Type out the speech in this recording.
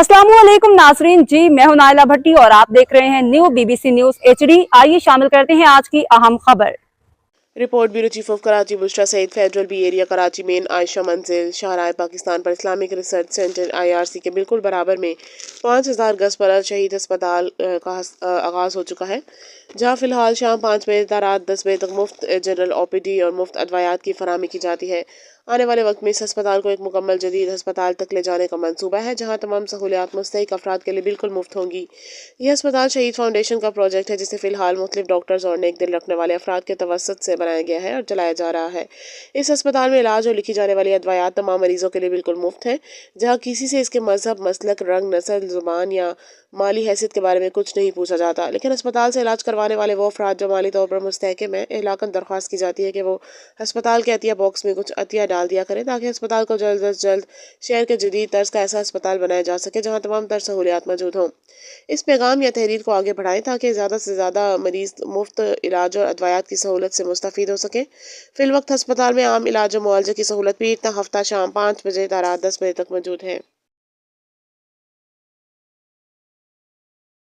अस्सलाम वालेकुम नाजरीन जी, मैं हूं नाइला भट्टी और आप देख रहे हैं न्यू BBC न्यूज HD। आइए शामिल करते हैं आज की अहम खबर। Report bureau chief of Karachi Bushra Saeed federal B area Karachi मेन आयशा मंजिल शाहराह पाकिस्तान पर इस्लामिक रिसर्च सेंटर IRC के बिल्कुल बराबर में 5000 गज पर शहीद अस्पताल का आगाज़ हो चुका है, जहां फिलहाल शाम 5 बजे से रात 10 बजे तक मुफ्त जनरल OPD और मुफ्त अदवायात की फराहमी की जाती है। आने वाले वक्त में इस अस्पताल को एक मुकम्मल जदीद अस्पताल तक ले जाने का मंसूबा है, जहां तमाम सहूलियात मुस्तहिक अफराद के लिए बिल्कुल मुफ्त होंगी। यह अस्पताल शहीद फाउंडेशन का प्रोजेक्ट है, जिसे फिलहाल मुख्तलिफ डॉक्टर्स और नेक दिल रखने वाले अफराद के तवसत से बनाया गया है और चलाया जा रहा है। इस अस्पताल में इलाज और लिखी जाने वाली अदवायात तमाम मरीजों के लिए बिल्कुल मुफ्त है, जहाँ किसी से इसके मजहब, मसलक, रंग, नस्ल, जुबान या माली हैसियत के बारे में कुछ नहीं पूछा जाता। लेकिन अस्पताल से इलाज करवाने वाले वो अफराद जो माली तौर पर मुस्तहकम है, इहलाकन दरख्वास्त की जाती है कि वो अस्पताल के अतिया बॉक्स में कुछ अतिया डाल दिया करें, ताकि अस्पताल को जल्द अज जल्द शहर के जदीद तर्ज का ऐसा अस्पताल बनाया जा सके जहाँ तमाम तर सहूलियात मौजूद हों। इस पैगाम या तहरीर को आगे बढ़ाएं ताकि ज़्यादा से ज़्यादा मरीज मुफ्त इलाज और अदवायात की सहूलत से मुस्तफ़ीद हो सके। फिल वक्त अस्पताल में आम इलाज और मुआवजे की सहूलत भी इतना हफ्ता शाम 5 बजे से रात 10 बजे तक मौजूद है।